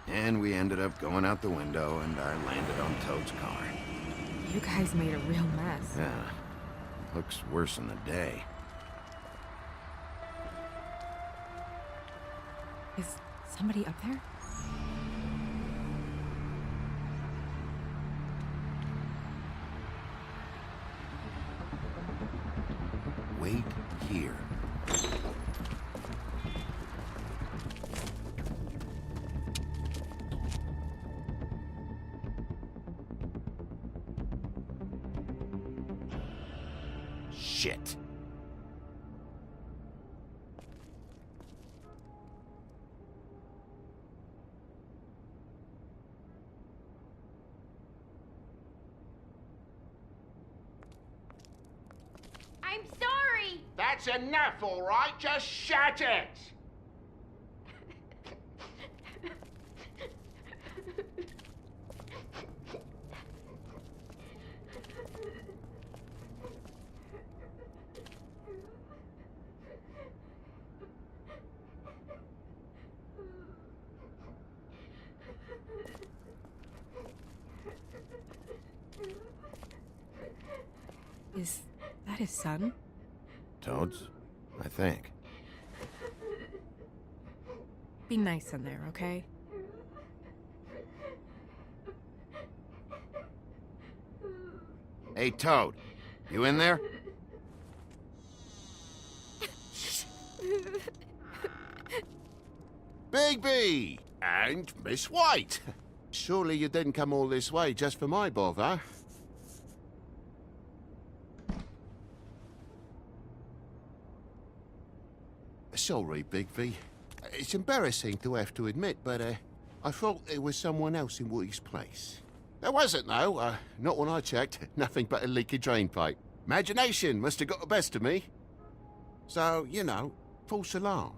And we ended up going out the window, and I landed on Toad's car. You guys made a real mess. Yeah, looks worse in the day. Is somebody up there? Wait here. Shit. I'm sorry! That's enough, all right? Just shut it! Is that his son? Toad's? I think. Be nice in there, okay? Hey, Toad. You in there? Bigby! And Miss White! Surely you didn't come all this way just for my bother? Sorry, Bigby. It's embarrassing to have to admit, but I thought there was someone else in Woody's place. There wasn't, though. Not when I checked. Nothing but a leaky drain pipe. Imagination must have got the best of me. So, you know, false alarm.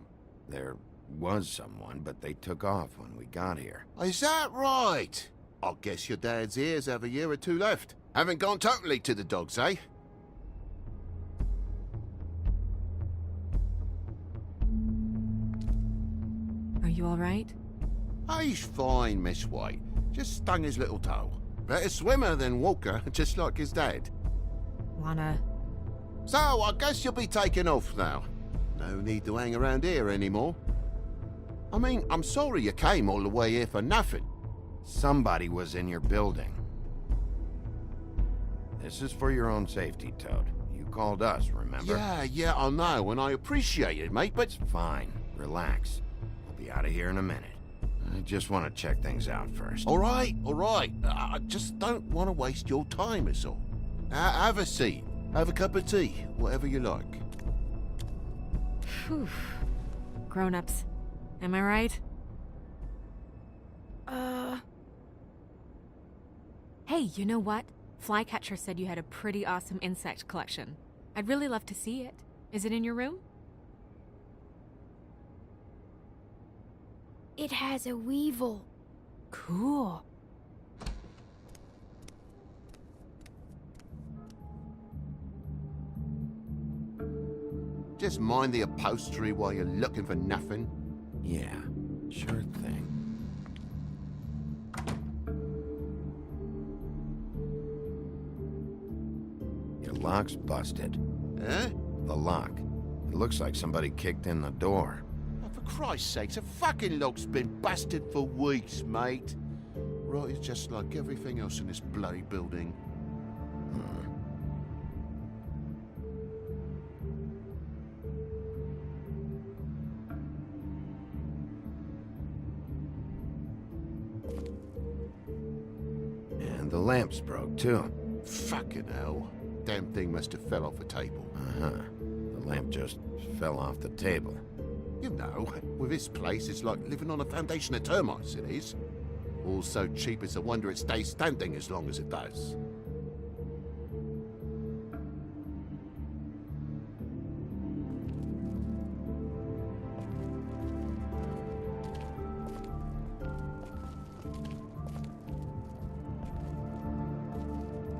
There was someone, but they took off when we got here. Is that right? I guess your dad's ears have a year or two left. Haven't gone totally to the dogs, eh? Are you alright? He's fine, Miss White. Just stung his little toe. Better swimmer than walker, just like his dad. Lana, So, I guess you'll be taking off now. No need to hang around here anymore. I mean, I'm sorry you came all the way here for nothing. Somebody was in your building. This is for your own safety, Toad. You called us, remember? Yeah, I know, and I appreciate it, mate, but... Fine. Relax. We'll be out of here in a minute. I just want to check things out first. All right. I just don't want to waste your time, is all. Have a seat. Have a cup of tea. Whatever you like. phew. Grown-ups, am I right? Hey, you know what? Flycatcher said you had a pretty awesome insect collection. I'd really love to see it. Is it in your room? It has a weevil. Cool. Just mind the upholstery while you're looking for nothing. Yeah, sure thing. Your lock's busted. Eh? The lock. It looks like somebody kicked in the door. Oh, for Christ's sakes, a fucking lock's been busted for weeks, mate. Right, it's just like everything else in this bloody building. And the lamp's broke, too. Fucking hell. Damn thing must have fell off the table. Uh-huh. The lamp just fell off the table. You know, with this place, it's like living on a foundation of termites, it is. All so cheap, it's a wonder it stays standing as long as it does.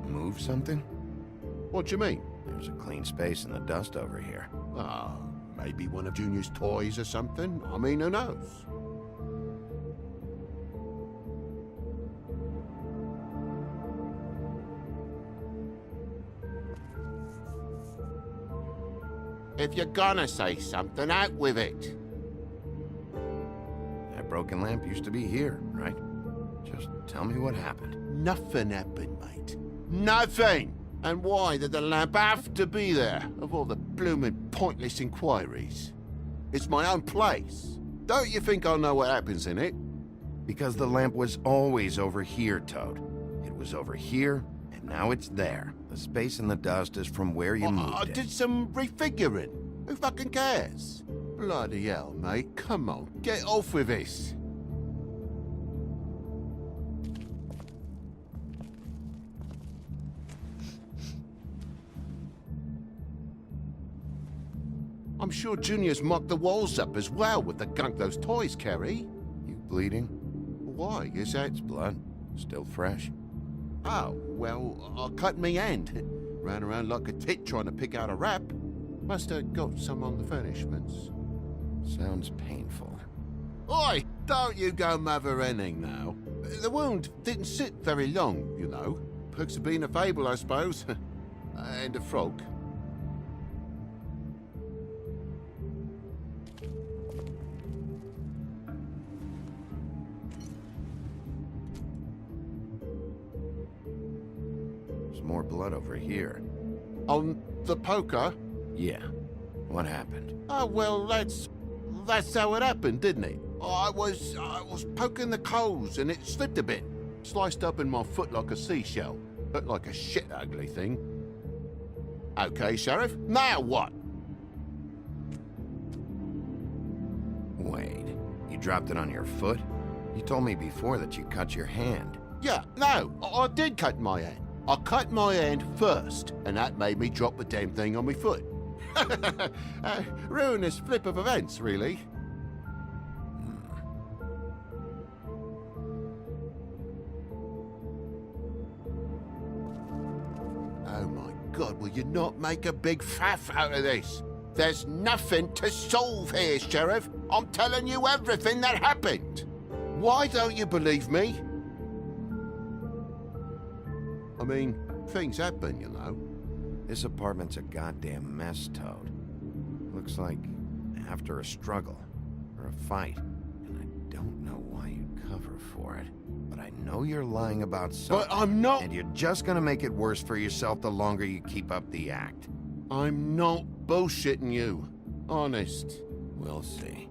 Move something? What do you mean? There's a clean space in the dust over here. Ah, maybe one of Junior's toys or something? I mean, who knows? If you're gonna say something, out with it. That broken lamp used to be here, right? Just tell me what happened. Nothing happened, mate. Nothing! And why did the lamp have to be there, of all the blooming pointless inquiries? It's my own place. Don't you think I know what happens in it? Because the lamp was always over here, Toad. It was over here, and now it's there. The space in the dust is from where you moved I it. did some refiguring. Who fucking cares? Bloody hell, mate. Come on, get off with this. I'm sure Junior's mocked the walls up as well with the gunk those toys carry. You bleeding? Why? Is that... It's blood. Still fresh. Oh, well, I cut me hand. Ran around like a tit trying to pick out a wrap. Must have got some on the furnishments. Sounds painful. Oi! Don't you go mother-henning now. The wound didn't sit very long, you know. Perks of being a fable, I suppose. And a frog. There's more blood over here. On the poker? Yeah. What happened? Oh, well, that's how it happened, didn't it? I was poking the coals and it slipped a bit. Sliced up in my foot like a seashell. Looked like a shit ugly thing. Okay, Sheriff, now what? Wait. You dropped it on your foot? You told me before that you cut your hand. Yeah, no, I did cut my hand. I cut my hand first, and that made me drop the damn thing on my foot. Ruinous flip of events, really. Oh my God, will you not make a big faff out of this? There's nothing to solve here, Sheriff. I'm telling you everything that happened. Why don't you believe me? I mean, things happen, you know. This apartment's a goddamn mess, Toad. Looks like after a struggle or a fight. And I don't know why you'd cover for it. But I know you're lying about something. But I'm not... And you're just gonna make it worse for yourself the longer you keep up the act. I'm not bullshitting you. Honest. We'll see.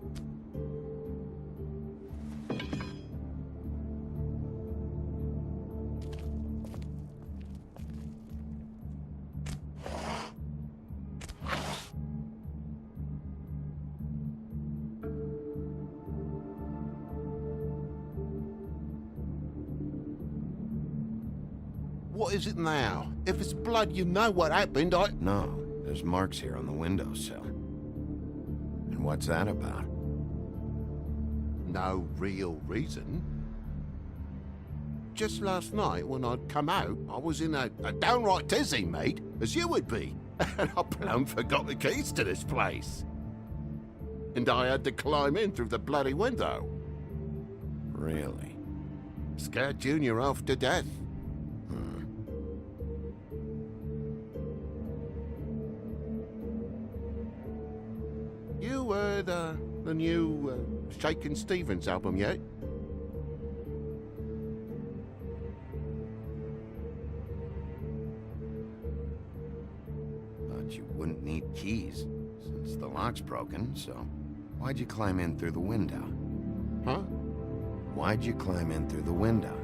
What is it now? If it's blood, you know what happened. No, there's marks here on the windowsill. And what's that about? No real reason. Just last night, when I'd come out, I was in a downright tizzy, mate, as you would be. And I plumb forgot the keys to this place. And I had to climb in through the bloody window. Really? Scared Junior off to death. You heard the new Shakin' Stevens album yet? Thought you wouldn't need keys, since the lock's broken, so why'd you climb in through the window? Huh? Why'd you climb in through the window?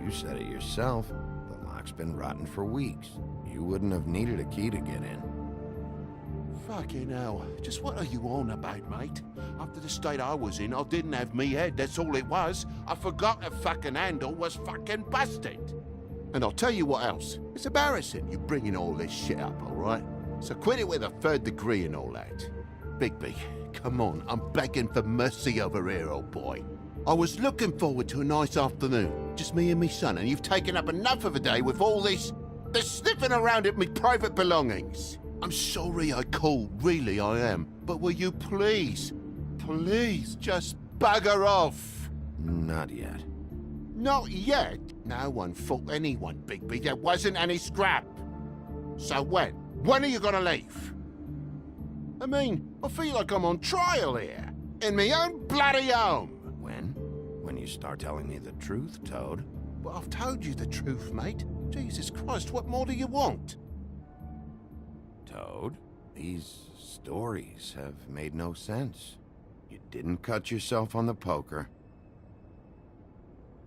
You said it yourself. The lock's been rotten for weeks. You wouldn't have needed a key to get in. Fucking hell. Just what are you on about, mate? After the state I was in, I didn't have me head, that's all it was. I forgot the fucking handle was fucking busted. And I'll tell you what else. It's embarrassing you bringing all this shit up, all right? So quit it with a third degree and all that. Bigby, come on, I'm begging for mercy over here, old boy. I was looking forward to a nice afternoon, just me and me son, and you've taken up enough of a day with all this sniffing around at me private belongings. I'm sorry I called, really I am. But will you please just bugger off? Not yet. Not yet? No one fought anyone, Bigby. There wasn't any scrap. So when? When are you gonna leave? I mean, I feel like I'm on trial here. In my own bloody home. When? When you start telling me the truth, Toad. Well, I've told you the truth, mate. Jesus Christ, what more do you want? Toad, these stories have made no sense. You didn't cut yourself on the poker.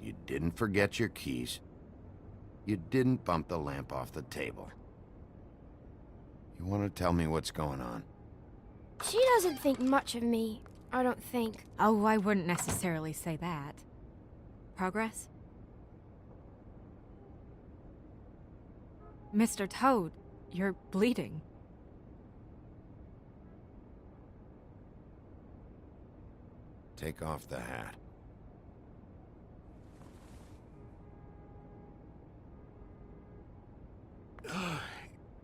You didn't forget your keys. You didn't bump the lamp off the table. You want to tell me what's going on? She doesn't think much of me, I don't think. Oh, I wouldn't necessarily say that. Progress? Mr. Toad, you're bleeding. Take off the hat.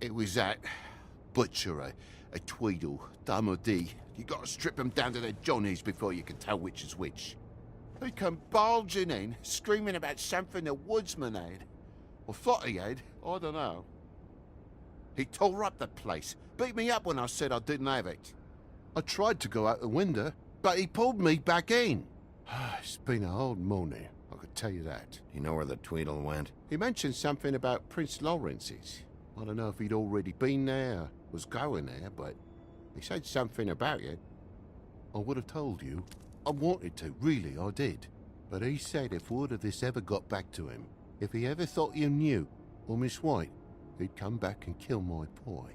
It was that butcher, a Tweedle, Dumody. You gotta strip them down to their johnnies before you can tell which is which. He come bulging in, screaming about something the woodsman had. Or thought he had, I don't know. He tore up the place, beat me up when I said I didn't have it. I tried to go out the window, but he pulled me back in. It's been a hard morning, I could tell you that. You know where the Tweedle went? He mentioned something about Prince Lawrence's. I don't know if he'd already been there, was going there, but he said something about it. I would have told you. I wanted to, really, I did. But he said if word of this ever got back to him, if he ever thought you knew, or Miss White, he'd come back and kill my boy.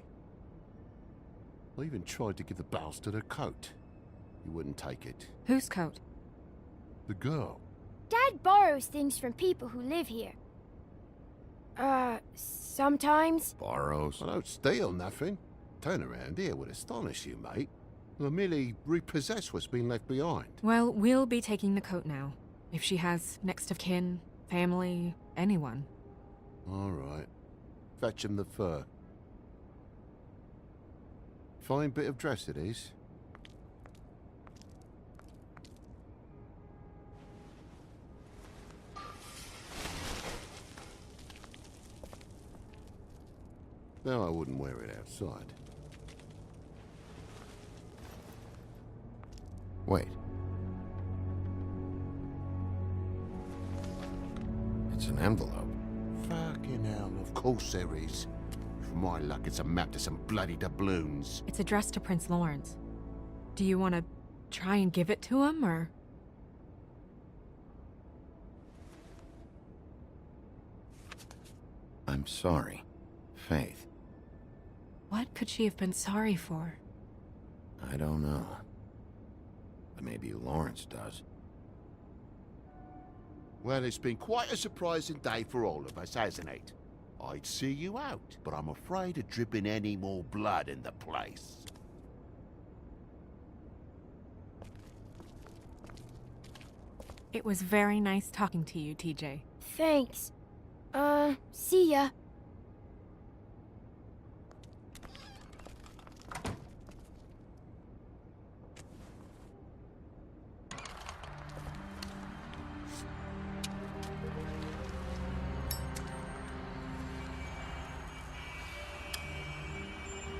I even tried to give the bastard a coat. He wouldn't take it. Whose coat? The girl. Dad borrows things from people who live here. Sometimes. Borrows? I don't steal nothing. Turn around here would astonish you, mate. I merely repossess what's been left behind. Well, we'll be taking the coat now. If she has next of kin, family, anyone. All right. Fetch him the fur. Fine bit of dress it is. No, I wouldn't wear it outside. Wait. It's an envelope. Fucking hell, of course there is. For my luck, it's a map to some bloody doubloons. It's addressed to Prince Lawrence. Do you want to try and give it to him, or...? I'm sorry, Faith. What could she have been sorry for? I don't know. But maybe Lawrence does. Well, it's been quite a surprising day for all of us, hasn't it? I'd see you out, but I'm afraid of dripping any more blood in the place. It was very nice talking to you, TJ. Thanks. See ya.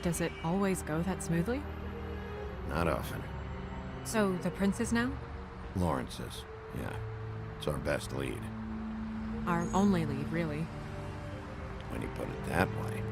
Does it always go that smoothly? Not often. So, the princes now? Lawrence's, yeah. It's our best lead. Our only lead, really. When you put it that way.